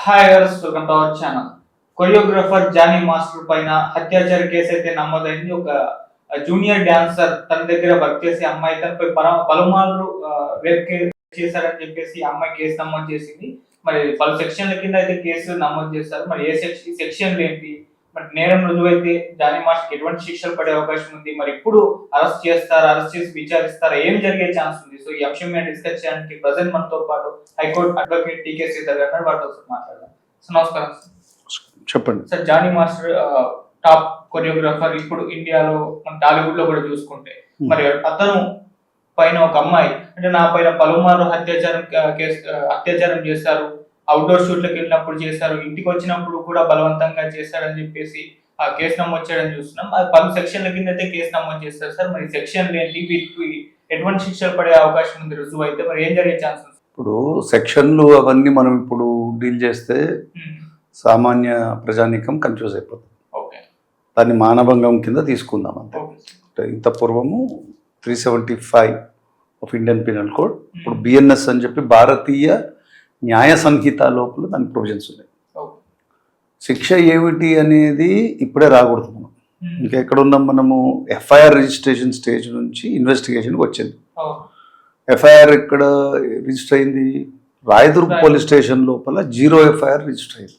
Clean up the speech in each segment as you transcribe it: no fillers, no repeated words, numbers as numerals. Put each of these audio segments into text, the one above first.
Hi welcome to our channel. Choreographer Jani master పైన అత్యాచార case అయితే నమోదైంది. ఒక జూనియర్ డాన్సర్ తన దగ్గర వర్క్ చేసే అమ్మాయి తనపై పలుమార్లు రేప్ చేశారని చెప్పేసి అమ్మాయి కేసు నమోదు చేసింది. మరి పలు సెక్షన్ల కింద అయితే కేసు నమోదు చేశారు. మరి ఏ సెక్షన్లు ఏంటి, మరి నేరం రుజువైతే జానీ మాస్టర్కి ఎటువంటి శిక్షలు పడే అవకాశం ఉంది, మరి ఇప్పుడు అరెస్ట్ చేసి విచారిస్తారా, ఏం జరిగే ఛాన్స్ ఉంది? సో ఈ అంశం మీద డిస్కస్ చేయడానికి ప్రజెంట్ మనతో పాటు హైకోర్టు అడ్వకేట్ టీకే శ్రీధర్ గారు వాటితో మాట్లాడదాం. సో నమస్కారం చెప్పండి sir. Jani master top choreographer. ఇప్పుడు ఇండియాలో మన టాలీవుడ్ లో కూడా చూసుకుంటే మరి అతను పైన ఒక అమ్మాయి అంటే నా పైన పలుమార్లు అత్యాచారం చేశారు, అవుట్డోర్ షూట్లకు వెళ్ళినప్పుడు చేశారు, ఇంటికి వచ్చినప్పుడు కూడా బలవంతంగా చేశారని చెప్పేసి ఆ కేసు నమోదు చేయడం చూస్తున్నాం. అది పలు సెక్షన్ల కింద అయితే కేసు నమోదు చేస్తారు సార్. మరి సెక్షన్లు ఏంటి, వీటికి ఎటువంటి శిక్షలు పడే అవకాశం ఉంది రుజువు అయితే, మరి ఏం జరిగే ఛాన్స్ ఉంది? ఇప్పుడు సెక్షన్లు అవన్నీ మనం ఇప్పుడు డీల్ చేస్తే సామాన్య ప్రజానీకం కన్ఫ్యూజ్ అయిపోతుంది. దాన్ని మానభంగం కింద తీసుకుందాం అంతే. ఇంత పూర్వము 375 ఆఫ్ ఇండియన్ పీనల్ కోడ్, ఇప్పుడు బిఎన్ఎస్ అని చెప్పి భారతీయ న్యాయ సంహిత లోపల దాని ప్రొవిజన్స్ ఉన్నాయి. శిక్ష ఏమిటి అనేది ఇప్పుడే రాకూడదు. మనం ఇంకా ఎక్కడ ఉన్నాం, మనము ఎఫ్ఐఆర్ రిజిస్ట్రేషన్ స్టేజ్ నుంచి ఇన్వెస్టిగేషన్కి వచ్చింది. ఎఫ్ఐఆర్ ఎక్కడ రిజిస్టర్ అయింది? రాయదుర్గ్ పోలీస్ స్టేషన్ లోపల 0 ఎఫ్ఐఆర్ రిజిస్టర్ అయింది.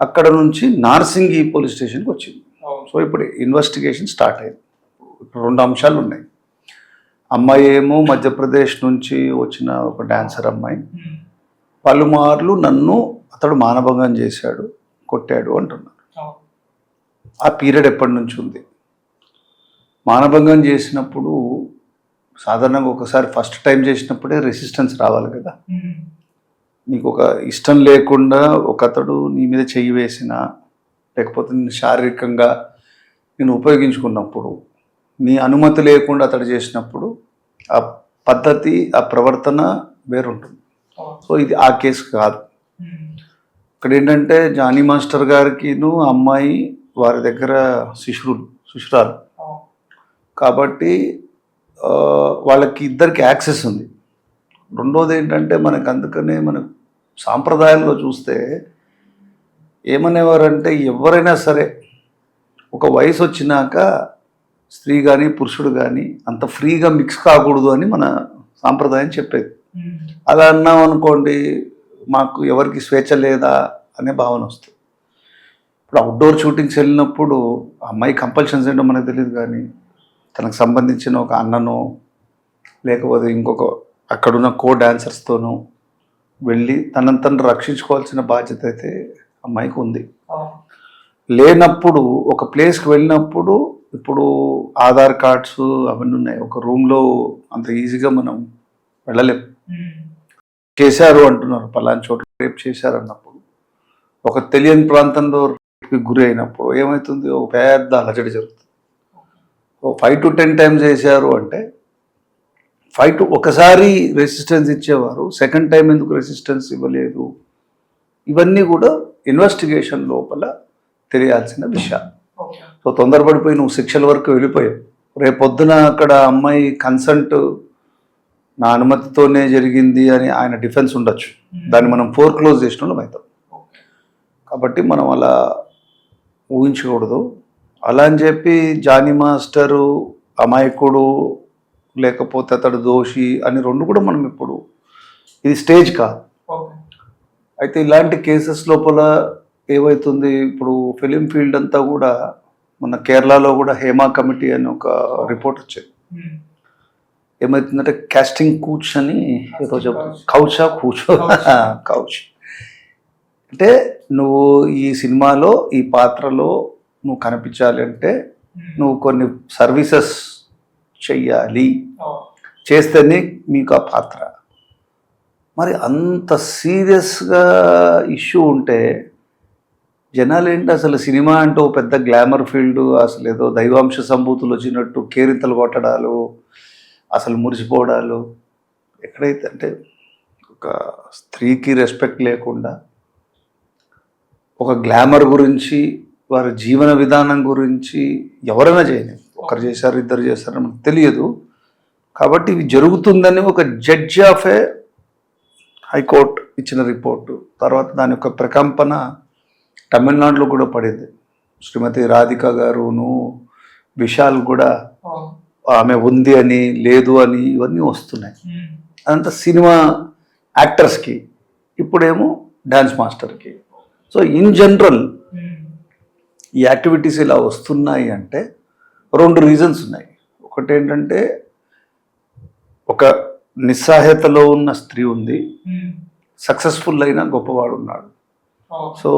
అక్కడ నుంచి నార్సింగి పోలీస్ స్టేషన్కి వచ్చింది. సో ఇప్పుడు ఇన్వెస్టిగేషన్ స్టార్ట్ అయింది. ఇప్పుడు 2 అంశాలు ఉన్నాయి. అమ్మాయి ఏమో మధ్యప్రదేశ్ నుంచి వచ్చిన ఒక డాన్సర్ అమ్మాయి, పలుమార్లు నన్ను అతడు మానభంగం చేశాడు, కొట్టాడు అంటున్నారు. ఆ పీరియడ్ ఎప్పటి నుంచి ఉంది? మానభంగం చేసినప్పుడు సాధారణంగా ఒకసారి ఫస్ట్ టైం చేసినప్పుడే రెసిస్టెన్స్ రావాలి కదా. నీకు ఒక ఇష్టం లేకుండా ఒకతడు నీ మీద చెయ్యి వేసినా, లేకపోతే నేను శారీరకంగా నేను ఉపయోగించుకున్నప్పుడు, నీ అనుమతి లేకుండా అతడు చేసినప్పుడు ఆ పద్ధతి, ఆ ప్రవర్తన వేరుంటుంది. సో ఇది ఆ కేసు కాదు. ఇక్కడ ఏంటంటే జానీ మాస్టర్ గారికిను అమ్మాయి వారి దగ్గర శిష్యురాలు కాబట్టి వాళ్ళకి ఇద్దరికి యాక్సెస్ ఉంది. రెండోది ఏంటంటే మనకు అందుకనే మన సాంప్రదాయాల్లో చూస్తే ఏమనేవారంటే, ఎవరైనా సరే ఒక వయసు వచ్చినాక స్త్రీ కానీ పురుషుడు కానీ అంత ఫ్రీగా మిక్స్ కాకూడదు అని మన సాంప్రదాయం చెప్పేది. అలా అన్నాం అనుకోండి, మాకు ఎవరికి స్వేచ్ఛ లేదా అనే భావన వస్తుంది. ఇప్పుడు అవుట్డోర్ షూటింగ్స్ వెళ్ళినప్పుడు అమ్మాయి కంపల్షన్స్ ఏంటో మనకు తెలియదు, కానీ తనకు సంబంధించిన ఒక అన్ననో లేకపోతే ఇంకొక అక్కడున్న కో డాన్సర్స్తోనూ వెళ్ళి తనను రక్షించుకోవాల్సిన బాధ్యత అయితే అమ్మాయికి ఉంది. లేనప్పుడు ఒక ప్లేస్కి వెళ్ళినప్పుడు ఇప్పుడు ఆధార్ కార్డ్స్ అవన్నీ ఉన్నాయి. ఒక రూమ్లో అంత ఈజీగా మనం వెళ్ళలేం. చేశారు అంటున్నారు, పలానా చోట రేప్ చేశారు అన్నప్పుడు, ఒక తెలియని ప్రాంతంలో రేప్కి గురి అయినప్పుడు ఏమవుతుంది? ఒక పెద్ద అలజడి జరుగుతుంది. 5 to 10 టైమ్స్ చేశారు అంటే ఒకసారి రెసిస్టెన్స్ ఇచ్చేవారు, సెకండ్ టైం ఎందుకు రెసిస్టెన్స్ ఇవ్వలేదు? ఇవన్నీ కూడా ఇన్వెస్టిగేషన్ లోపల తెలియాల్సిన విషయాలు. సో తొందరపడిపోయి నువ్వు శిక్షల వరకు వెళ్ళిపోయావు. రేపొద్దున అక్కడ అమ్మాయి కన్సెంట్ నా అనుమతితోనే జరిగింది అని ఆయన డిఫెన్స్ ఉండొచ్చు. దాన్ని మనం ఫోర్క్లోజ్ చేసిన వాళ్ళం అవుతాం. కాబట్టి మనం అలా ఊహించకూడదు. అలా అని చెప్పి జానీ మాస్టరు అమాయకుడు లేకపోతే అతడు దోషి అని రెండు కూడా మనం ఇప్పుడు, ఇది స్టేజ్ కాదు. అయితే ఇలాంటి కేసెస్ లోపల ఏమవుతుంది, ఇప్పుడు ఫిలిం ఫీల్డ్ అంతా కూడా, మన కేరళలో కూడా హేమా కమిటీ అని ఒక రిపోర్ట్ వచ్చింది. ఏమవుతుందంటే కాస్టింగ్ కూచ్ అని ఏదో చెప్తుంది, కౌచ్ అంటే నువ్వు ఈ సినిమాలో ఈ పాత్రలో నువ్వు కనిపించాలి అంటే నువ్వు కొన్ని సర్వీసెస్ చెయ్యాలి, చేస్తేనే మీకు ఆ పాత్ర. మరి అంత సీరియస్గా ఇష్యూ ఉంటే జనాలు ఏంటి, అసలు సినిమా అంటూ పెద్ద గ్లామర్ ఫీల్డ్, అసలు ఏదో దైవాంశ సంభూతులు వచ్చినట్టు కేరింతలు కొట్టడాలు, అసలు మురిసిపోవడాలు. ఎక్కడైతే అంటే ఒక స్త్రీకి రెస్పెక్ట్ లేకుండా, ఒక గ్లామర్ గురించి, వారి జీవన విధానం గురించి ఎవరైనా చేయలేదు. ఒకరు చేశారు, ఇద్దరు చేశారు మనకు తెలియదు. కాబట్టి ఇవి జరుగుతుందని ఒక జడ్జి ఆఫ్ ఏ హైకోర్టు ఇచ్చిన రిపోర్టు, తర్వాత దాని యొక్క ప్రకంపన తమిళనాడులో కూడా పడింది. శ్రీమతి రాధిక గారును విశాల్ కూడా ఆమె ఉంది అని లేదు అని ఇవన్నీ వస్తున్నాయి. అదంతా సినిమా యాక్టర్స్కి, ఇప్పుడేమో డ్యాన్స్ మాస్టర్కి. సో ఇన్ జనరల్ ఈ యాక్టివిటీస్ ఇలా వస్తున్నాయి అంటే 2 రీజన్స్ ఉన్నాయి. ఒకటి ఏంటంటే ఒక నిస్సహాయతలో ఉన్న స్త్రీ ఉంది, సక్సెస్ఫుల్ అయిన గొప్పవాడు ఉన్నాడు. సో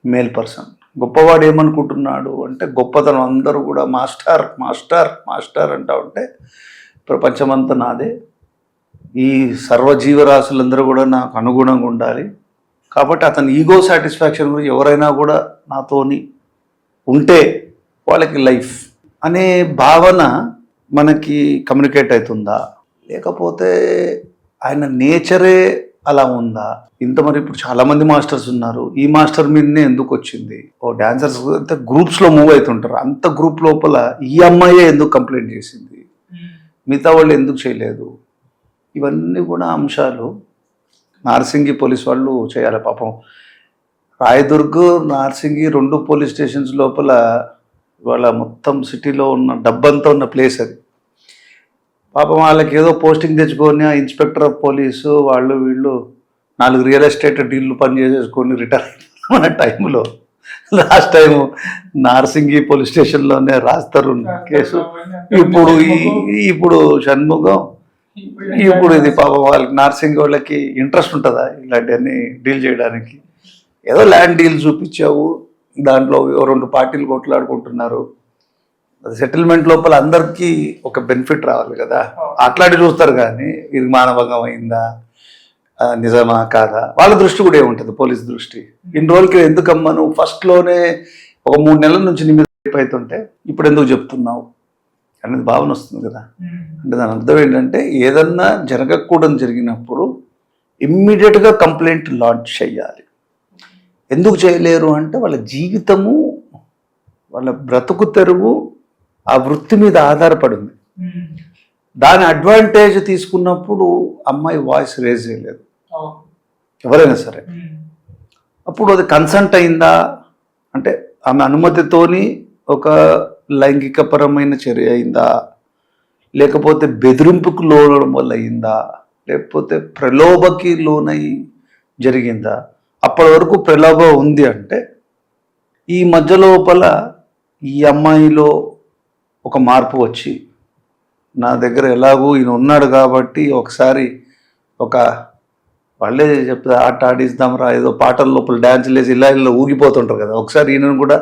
మేల్ పర్సన్ గొప్పవాడు ఏమనుకుంటున్నాడు అంటే గొప్పతనం అందరూ కూడా మాస్టర్ మాస్టర్ మాస్టర్ అంటా ఉంటే ప్రపంచమంతా నాదే, ఈ సర్వజీవరాశులందరూ కూడా నాకు అనుగుణంగా ఉండాలి, కాబట్టి అతని ఈగో సాటిస్ఫాక్షన్ గురించి ఎవరైనా కూడా నాతోని ఉంటే వాళ్ళకి లైఫ్ అనే భావన మనకి కమ్యూనికేట్ అవుతుందా, లేకపోతే ఆయన నేచరే అలా ఉందా? ఇంత మరి ఇప్పుడు చాలామంది మాస్టర్స్ ఉన్నారు, ఈ మాస్టర్ మీదనే ఎందుకు వచ్చింది? ఓ డాన్సర్స్ అంతా గ్రూప్స్లో మూవ్ అవుతుంటారు, అంత గ్రూప్ లోపల ఈ అమ్మాయే ఎందుకు కంప్లైంట్ చేసింది, మిగతా వాళ్ళు ఎందుకు చేయలేదు? ఇవన్నీ కూడా అంశాలు నార్సింగి పోలీస్ వాళ్ళు చేయాలి. పాపం రాయదుర్గ్, నార్సింగి 2 పోలీస్ స్టేషన్స్ లోపల వాళ్ళ మొత్తం సిటీలో ఉన్న డబ్బంతా ఉన్న ప్లేస్ అది. పాపం వాళ్ళకి ఏదో పోస్టింగ్ తెచ్చుకొని ఆ ఇన్స్పెక్టర్ ఆఫ్ పోలీసు వాళ్ళు వీళ్ళు 4 రియల్ ఎస్టేట్ డీల్లు పని చేసేసుకొని రిటైర్ అయిన టైంలో లాస్ట్ టైం నార్సింగి పోలీస్ స్టేషన్లోనే రాస్తారు కేసు. ఇప్పుడు షణ్ముఖం, ఇప్పుడు ఇది పాపం వాళ్ళకి నార్సింగి వాళ్ళకి ఇంట్రెస్ట్ ఉంటుందా ఇలాంటివన్నీ డీల్ చేయడానికి? ఏదో ల్యాండ్ డీల్ చూపించావు, దాంట్లో 2 పార్టీలు కొట్లాడుకుంటున్నారు, సెటిల్మెంట్ లోపల అందరికీ ఒక బెనిఫిట్ రావాలి కదా, అట్లాంటి చూస్తారు. కానీ ఇది మానభంగం అయిందా, నిజమా కాదా, వాళ్ళ దృష్టి కూడా ఏముంటుంది, పోలీస్ దృష్టి. ఇన్ని రోజులకి ఎందుకమ్మా నువ్వు ఫస్ట్లోనే ఒక 3 నెలల నుంచి నీ మీద అవుతుంటే ఇప్పుడు ఎందుకు చెప్తున్నావు అనేది భావన వస్తుంది కదా. అంటే దాని అర్థం ఏంటంటే ఏదన్నా జరగకూడదు జరిగినప్పుడు ఇమ్మీడియట్గా కంప్లైంట్ లాంచ్ చేయాలి. ఎందుకు చేయలేరు అంటే వాళ్ళ జీవితము, వాళ్ళ బ్రతుకు తెరువు ఆ వృత్తి మీద ఆధారపడింది. దాని అడ్వాంటేజ్ తీసుకున్నప్పుడు అమ్మాయి వాయిస్ రేజ్ చేయలేదు ఎవరైనా సరే. అప్పుడు అది కన్సెంట్ అయిందా అంటే ఆమె అనుమతితోని ఒక లైంగికపరమైన చర్య అయిందా, లేకపోతే బెదిరింపుకు లోనడం వల్ల అయిందా, లేకపోతే ప్రలోభకి లోనై జరిగిందా? అప్పటి వరకు ప్రలోభం ఉంది అంటే ఈ మధ్య లోపల ఈ అమ్మాయిలో ఒక మార్పు వచ్చి నా దగ్గర ఎలాగూ ఈయన ఉన్నాడు కాబట్టి ఒకసారి ఒక వాళ్ళే చెప్తే ఆట ఆడిస్తాంరా, ఏదో పాటల లోపల డ్యాన్సులు వేసి ఇలా ఊగిపోతుంటారు కదా, ఒకసారి ఈయనను కూడా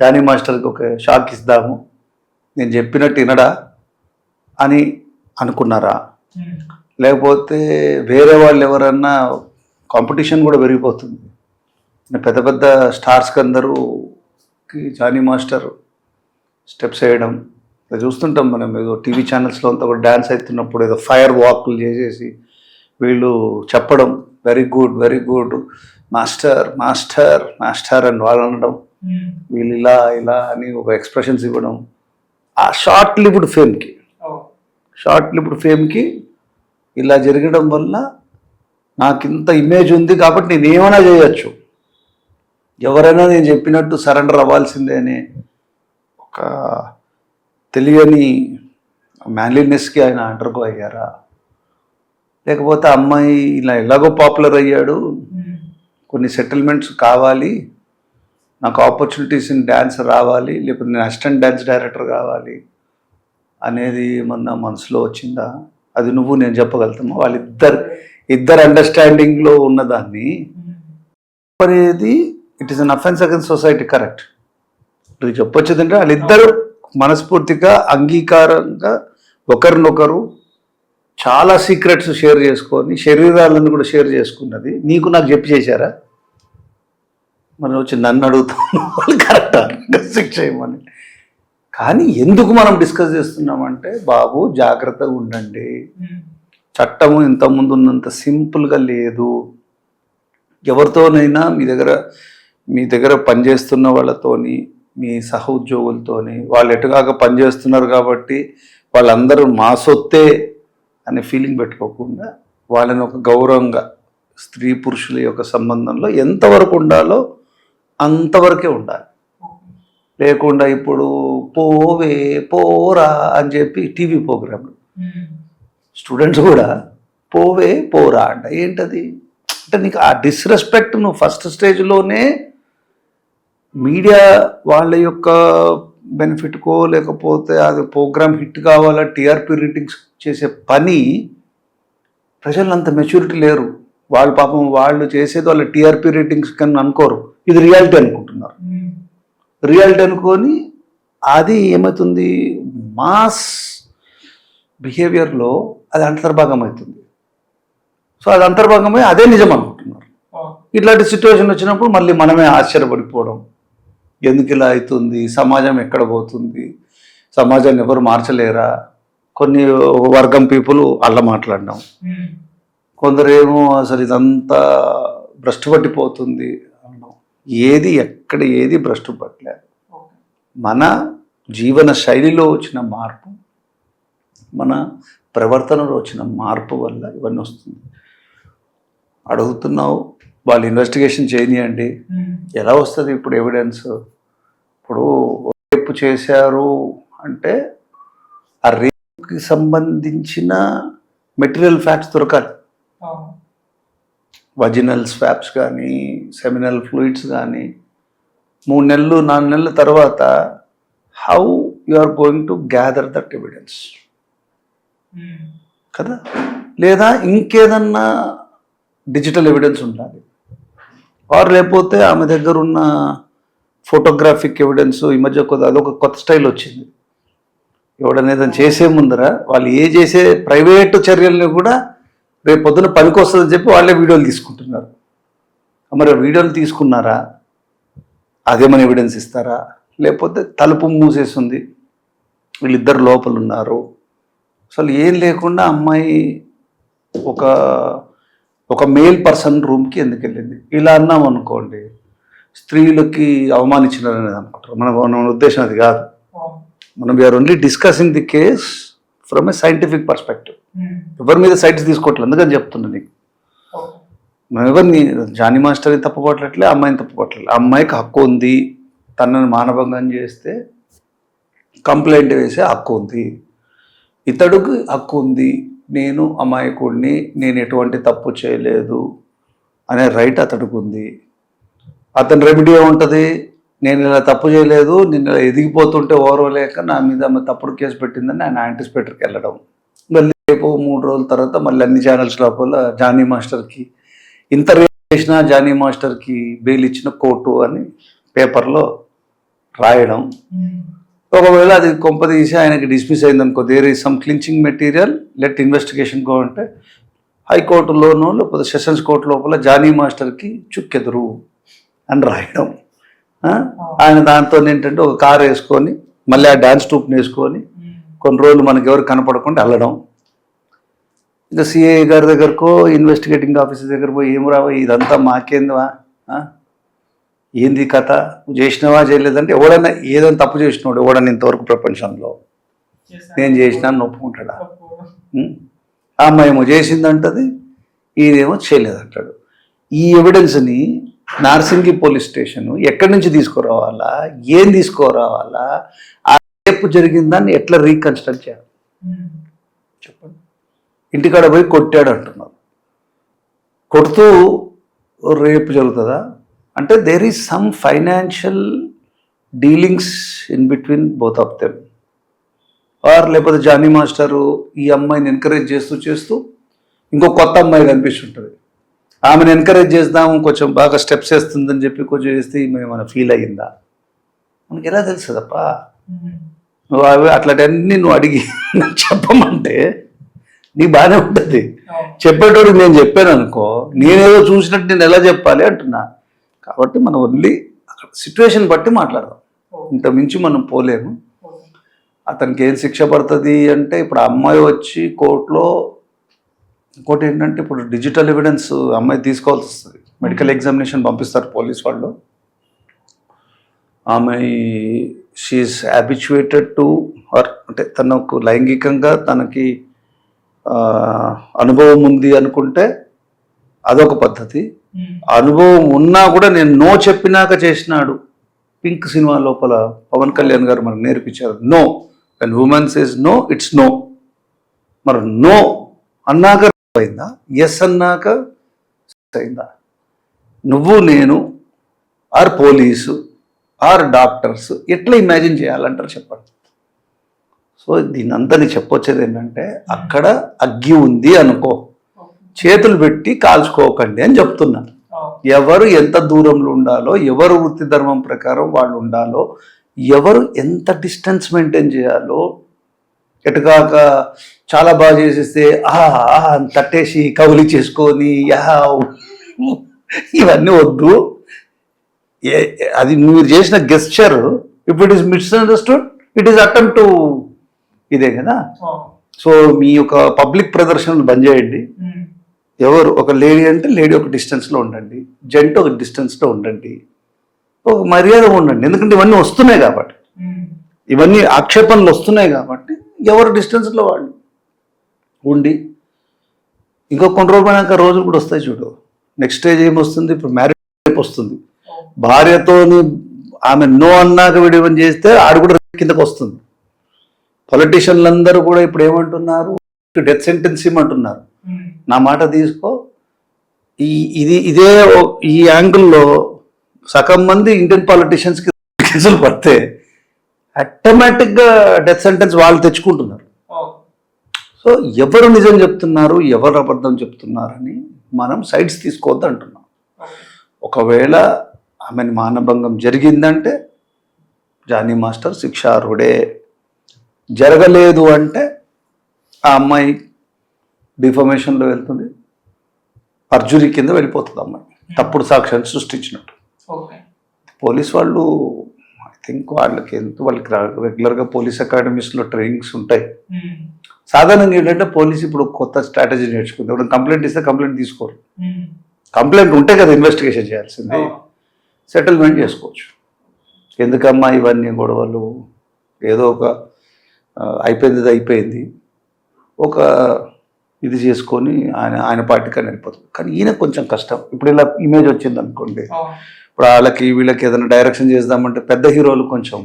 జానీ మాస్టర్కి ఒక షాక్ ఇస్తాము, నేను చెప్పినట్టు వినడా అని అనుకున్నారా? లేకపోతే వేరే వాళ్ళు ఎవరన్నా కాంపిటీషన్ కూడా పెరిగిపోతుంది. పెద్ద పెద్ద స్టార్స్కి అందరూకి జానీ మాస్టర్ స్టెప్స్ వేయడం చూస్తుంటాం మనం. ఏదో టీవీ ఛానల్స్లో అంతా కూడా డ్యాన్స్ అవుతున్నప్పుడు ఏదో ఫైర్ వాక్లు చేసేసి వీళ్ళు చెప్పడం very good very good master master master అని వాళ్ళు అనడం, వీళ్ళు ఇలా ఇలా అని ఒక ఎక్స్ప్రెషన్స్ ఇవ్వడం. ఆ షార్ట్ లివ్డ్ ఫేమ్కి ఇలా జరగడం వల్ల నాకు ఇంత ఇమేజ్ ఉంది కాబట్టి నేను ఏమైనా చేయొచ్చు, ఎవరైనా నేను చెప్పినట్టు సరెండర్ అవ్వాల్సిందే అనే ఒక తెలియని మ్యాన్లీనెస్కి ఆయన అండర్గో అయ్యారా? లేకపోతే అమ్మాయి ఇలా ఎలాగో పాపులర్ అయ్యాడు, కొన్ని సెటిల్మెంట్స్ కావాలి, నాకు ఆపర్చునిటీస్ ఇన్ డ్యాన్స్ రావాలి, లేకపోతే నేను అసిస్టెంట్ డ్యాన్స్ డైరెక్టర్ కావాలి అనేది మన మనసులో వచ్చిందా? అది నువ్వు నేను చెప్పగలుగుతామా? వాళ్ళిద్దరు అండర్స్టాండింగ్లో ఉన్నదాన్ని అనేది it is an offence against society. Correct, నువ్వు చెప్పొచ్చేదంటే వాళ్ళిద్దరూ మనస్ఫూర్తిగా అంగీకారంగా ఒకరినొకరు చాలా సీక్రెట్స్ షేర్ చేసుకొని శరీరాలను కూడా షేర్ చేసుకున్నది నీకు నాకు చెప్పి చేశారా? మనం వచ్చి నన్ను అడుగుతాను వాళ్ళు కరెక్టా శిక్ష చేయమని. కానీ ఎందుకు మనం డిస్కస్ చేస్తున్నామంటే బాబు జాగ్రత్తగా ఉండండి, చట్టము ఇంతకుముందు ఉన్నంత సింపుల్గా లేదు. ఎవరితోనైనా మీ దగ్గర పనిచేస్తున్న వాళ్ళతోని, మీ సహ ఉద్యోగులతోని, వాళ్ళు ఎటుగాక పనిచేస్తున్నారు కాబట్టి వాళ్ళందరూ మా సొత్తే అనే ఫీలింగ్ పెట్టుకోకుండా వాళ్ళని ఒక గౌరవంగా స్త్రీ పురుషుల యొక్క సంబంధంలో ఎంతవరకు ఉండాలో అంతవరకే ఉండాలి. లేకుండా ఇప్పుడు పోవే పోరా అని చెప్పి టీవీ ప్రోగ్రాంలు స్టూడెంట్స్ కూడా పోవే పోరా అంట. ఏంటది అంటే నీకు ఆ డిస్రెస్పెక్ట్ నువ్వు ఫస్ట్ స్టేజ్లోనే మీడియా వాళ్ళ యొక్క బెనిఫిట్కో లేకపోతే అది ప్రోగ్రామ్ హిట్ కావాలా టీఆర్పీ రేటింగ్స్ చేసే పని ప్రజలు అంత మెచ్యూరిటీ లేరు. వాళ్ళు పాపం వాళ్ళు చేసేది వాళ్ళ టీఆర్పీ రేటింగ్స్ కన్నా అనుకోరు, ఇది రియాలిటీ అనుకుంటున్నారు. రియాలిటీ అనుకొని అది ఏమవుతుంది మాస్ బిహేవియర్లో అది అంతర్భాగం అవుతుంది. సో అది అంతర్భాగమై అదే నిజం అనుకుంటున్నారు. ఇట్లాంటి సిచ్యువేషన్ వచ్చినప్పుడు మళ్ళీ మనమే ఆశ్చర్యపడిపోవడం, ఎందుకు ఇలా అవుతుంది, సమాజం ఎక్కడ పోతుంది, సమాజాన్ని ఎవరు మార్చలేరా, కొన్ని వర్గం పీపుల్ అలా మాట్లాడడం, కొందరేమో అసలు ఇదంతా భ్రష్టు పట్టిపోతుంది అనడం. ఎక్కడ ఏది భ్రష్టు పట్టలేదు. మన జీవన శైలిలో వచ్చిన మార్పు, మన ప్రవర్తనలో వచ్చిన మార్పు వల్ల ఇవన్నీ వస్తుంది. అడుగుతున్నావు వాళ్ళు ఇన్వెస్టిగేషన్ చేయనియండి, ఎలా వస్తుంది ఇప్పుడు ఎవిడెన్స్? ఇప్పుడు రేపు చేశారు అంటే ఆ రేపుకి సంబంధించిన మెటీరియల్ ఫ్యాక్ట్స్ దొరకాలి. వజినల్ స్వాబ్స్ కానీ సెమినల్ ఫ్లూయిడ్స్ కానీ 3 నెలలు 4 నెలల తర్వాత how you are going to gather that evidence కదా. లేదా ఇంకేదన్నా డిజిటల్ ఎవిడెన్స్ ఉండాలి, ఆర్ లేకపోతే ఆమె దగ్గర ఉన్న ఫోటోగ్రాఫిక్ ఎవిడెన్స్. ఈ మధ్య అదొక కొత్త స్టైల్ వచ్చింది. ఎవడన్నా ఏదైనా చేసే ముందర వాళ్ళు చేసే ప్రైవేటు చర్యల్ని కూడా రేపు పొద్దున పనికొస్తుందని చెప్పి వాళ్ళే వీడియోలు తీసుకుంటున్నారు. మరి వీడియోలు తీసుకున్నారా, అదేమైనా ఎవిడెన్స్ ఇస్తారా? లేకపోతే తలుపు మూసేస్తుంది, వీళ్ళిద్దరు లోపల ఉన్నారు, అసలు ఏం లేకుండా అమ్మాయి ఒక మేల్ పర్సన్ రూమ్కి ఎందుకు వెళ్ళింది, ఇలా అన్నాం అనుకోండి, స్త్రీలకి అవమానించినారనేది అనుకుంటారు. మన ఉద్దేశం అది కాదు. మనం we are only discussing the case from a scientific perspective. ఎవరి మీద సైట్స్ తీసుకోవట్లేదు, అందుకని చెప్తున్నా నీకు. మనం ఎవరిని జానీ మాస్టర్ని తప్పుపట్టట్లే, అమ్మాయిని తప్పుపట్టలేదు. అమ్మాయికి హక్కు ఉంది, తనని మానభంగం చేస్తే కంప్లైంట్ వేసే హక్కు ఉంది. ఇతడుకి హక్కు ఉంది, నేను అమాయకుడిని, నేను ఎటువంటి తప్పు చేయలేదు అనే రైట్ అతడికి ఉంది. అతని రెమెడీ ఏముంటుంది, నేను ఇలా తప్పు చేయలేదు, నేను ఇలా ఎదిగిపోతుంటే ఓర్వలేక నా మీద ఆమె తప్పుడు కేసు పెట్టిందని ఆయన యాంటిసిపేటర్కి వెళ్ళడం. మళ్ళీ రేపు 3 రోజుల తర్వాత మళ్ళీ అన్ని ఛానల్స్ లోపల జానీ మాస్టర్కి ఇంత రేపు చేసిన జానీ మాస్టర్కి బెయిల్ ఇచ్చిన కోర్టు అని పేపర్లో రాయడం. ఒకవేళ అది కొంపదీసి ఆయనకి డిస్మిస్ అయింది అనుకో, there is some clinching material, let investigation go అంటే హైకోర్టులోనూ లేకపోతే సెషన్స్ కోర్టు లోపల జానీ మాస్టర్కి చుక్కెదురు అని రాయడం. ఆయన దాంతో ఏంటంటే ఒక కారు వేసుకొని మళ్ళీ ఆ డ్యాన్స్ ట్రూప్ని వేసుకొని కొన్ని రోజులు మనకి ఎవరు కనపడకుండా వెళ్ళడం. ఇంకా సిఐ గారి దగ్గరకో ఇన్వెస్టిగేటింగ్ ఆఫీసర్ దగ్గర పోయి ఏం రావా ఇదంతా మాకేందివా, ఏంది కథ, నువ్వు చేసినావా చేయలేదంటే ఎవడన్నా ఏదైనా తప్పు చేసినాడు ఎవడన్నా ఇంతవరకు ప్రపంచంలో నేను చేసినా అని ఒప్పుకుంటాడా? ఆ అమ్మాయి ఏమో చేసిందంటది, ఈయనేమో చేయలేదంటాడు. ఈ ఎవిడెన్స్ని నార్సింగి పోలీస్ స్టేషన్ ఎక్కడి నుంచి తీసుకురావాలా, ఏం తీసుకురావాలా, ఆ రేపు జరిగిందాన్ని ఎట్లా రీకన్స్ట్రక్ట్ చేయాలి చెప్పండి. ఇంటికాడ పోయి కొట్టాడు అంటున్నారు, కొడుతూ రేపు జరుగుతుందా అంటే there is some financial dealings in between both of them. Or లేకపోతే జానీ మాస్టరు ఈ అమ్మాయిని ఎంకరేజ్ చేస్తూ ఇంకో కొత్త అమ్మాయి కనిపిస్తుంటుంది, ఆమెను ఎంకరేజ్ చేద్దాము కొంచెం బాగా స్టెప్స్ వేస్తుందని చెప్పి కొంచెం వేస్తే ఏమైనా ఫీల్ అయ్యిందా? మనకి ఎలా తెలుస్తుందప్ప? నువ్వు అవి అట్లాంటివన్నీ నువ్వు అడిగి చెప్పమంటే నీకు బాగానే ఉంటుంది. చెప్పేటోడు నేను చెప్పాను అనుకో, నేనేదో చూసినట్టు నేను ఎలా చెప్పాలి అంటున్నా. కాబట్టి మనం ఓన్లీ అక్కడ సిచ్యువేషన్ బట్టి మాట్లాడదాం, ఇంత మించి మనం పోలేము. అతనికి ఏం శిక్ష పడుతుంది అంటే ఇప్పుడు అమ్మాయి వచ్చి కోర్టులో ఇంకోటి ఏంటంటే ఇప్పుడు డిజిటల్ ఎవిడెన్స్ అమ్మాయి తీసుకోవాల్సి వస్తుంది. మెడికల్ ఎగ్జామినేషన్ పంపిస్తారు పోలీస్ వాళ్ళు. ఆమె షీఈస్ హ్యాబిచ్యుయేటెడ్ టు ఆర్ అంటే తనకు లైంగికంగా తనకి అనుభవం ఉంది అనుకుంటే అదొక పద్ధతి. ఉమ్, అనుభవం ఉన్నా కూడా నేను నో చెప్పినాక చేసినాడు. పింక్ సినిమా లోపల పవన్ కళ్యాణ్ గారు మనకు నేర్పించారు, no when women says no it's no. మరి నో అన్నాక అయిందా, ఎస్ అన్నాక అయిందా? నువ్వు నేను ఆర్ పోలీసు ఆర్ డాక్టర్స్ ఎట్లా ఇమాజిన్ చేయాలంటారు చెప్పండి. సో దీని అంతా నీకు చెప్పొచ్చేది ఏంటంటే, అక్కడ అగ్గి ఉంది అనుకో, చేతులు పెట్టి కాల్చుకోకండి అని చెప్తున్నా. ఎవరు ఎంత దూరంలో ఉండాలో, ఎవరు వృత్తి ధర్మం ప్రకారం వాళ్ళు ఉండాలో, ఎవరు ఎంత డిస్టెన్స్ మెయింటైన్ చేయాలో, ఎటుకాక చాలా బాగా చేసేస్తే తట్టేసి కౌలి చేసుకొని ఇవన్నీ వద్దు. అది మీరు చేసిన gesture if it is misunderstood it is attempt to ఇదే కదా. సో మీ యొక్క పబ్లిక్ ప్రదర్శనలు బంద్ చేయండి. ఎవరు ఒక లేడీ అంటే లేడీ ఒక డిస్టెన్స్లో ఉండండి, జెంట్ ఒక డిస్టెన్స్లో ఉండండి, ఒక మర్యాద ఉండండి. ఎందుకంటే ఇవన్నీ వస్తున్నాయి కాబట్టి, ఇవన్నీ ఆక్షేపణలు వస్తున్నాయి కాబట్టి ఎవరు డిస్టెన్స్లో వాళ్ళు ఉండి, ఇంకో కొన్ని రోజులు పోయినాక రోజులు కూడా వస్తాయి చూడు. నెక్స్ట్ స్టేజ్ ఏమొస్తుంది, ఇప్పుడు మ్యారేజ్ వస్తుంది. భార్యతోని ఆమె నో అన్నాక విడివని చేస్తే ఆడు కూడా కిందకు వస్తుంది. పొలిటీషియన్లు అందరూ కూడా ఇప్పుడు ఏమంటున్నారు, డెత్ సెంటెన్స్ ఇమ్మంటున్నారు. నా మాట తీసుకో, ఇదే ఈ యాంగిల్లో సగం మంది ఇండియన్ పాలిటీషియన్స్కి కేసులు పడితే ఆటోమేటిక్గా డెత్ సెంటెన్స్ వాళ్ళు తెచ్చుకుంటున్నారు. సో ఎవరు నిజం చెప్తున్నారు, ఎవరు అబద్ధం చెప్తున్నారని మనం సైడ్స్ తీసుకోవద్దు అంటున్నాం. ఒకవేళ ఆమెను మానభంగం జరిగిందంటే జానీ మాస్టర్ శిక్షార్హుడే. జరగలేదు అంటే ఆ అమ్మాయి డిఫర్మేషన్లో వెళ్తుంది, పర్జురీ కింద వెళ్ళిపోతుంది అమ్మాయి, తప్పుడు సాక్ష్యాన్ని సృష్టించినట్టు. పోలీస్ వాళ్ళు ఐ థింక్ వాళ్ళకి రెగ్యులర్గా పోలీస్ అకాడమీస్లో ట్రైనింగ్స్ ఉంటాయి. సాధారణంగా ఏంటంటే పోలీస్ ఇప్పుడు కొత్త స్ట్రాటజీ నేర్చుకుంది. ఇప్పుడు కంప్లైంట్ ఇస్తే కంప్లైంట్ తీసుకోరు, కంప్లైంట్ ఉంటే కదా ఇన్వెస్టిగేషన్ చేయాల్సింది, సెటిల్మెంట్ చేసుకోవచ్చు. ఎందుకమ్మా ఇవన్నీ గొడవలు, ఏదో ఒక అయిపోయింది ఒక ఇది చేసుకొని ఆయన పార్టీకి వెళ్ళిపోతుంది. కానీ ఈయన కొంచెం కష్టం. ఇప్పుడు ఇలా ఇమేజ్ వచ్చింది అనుకోండి, ఇప్పుడు వాళ్ళకి వీళ్ళకి ఏదైనా డైరెక్షన్ చేద్దామంటే పెద్ద హీరోలు కొంచెం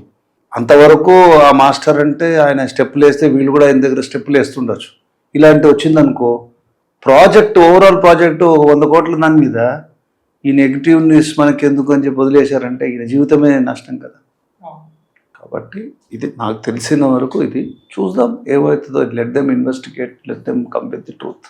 అంతవరకు ఆ మాస్టర్ అంటే ఆయన స్టెప్పులు వేస్తే వీళ్ళు కూడా ఆయన దగ్గర స్టెప్పులు వేస్తుండొచ్చు. ఇలాంటి వచ్చిందనుకో, ప్రాజెక్ట్ ఓవరాల్ ప్రాజెక్టు 100 కోట్ల దాని మీద ఈ నెగిటివ్నెస్ మనకి ఎందుకు అని చెప్పి వదిలేశారంటే ఈయన జీవితమే నష్టం కదా. కాబట్టి ఇది నాకు తెలిసిన వరకు ఇది చూద్దాం ఏమవుతుందో. Let them investigate, let them come with the truth.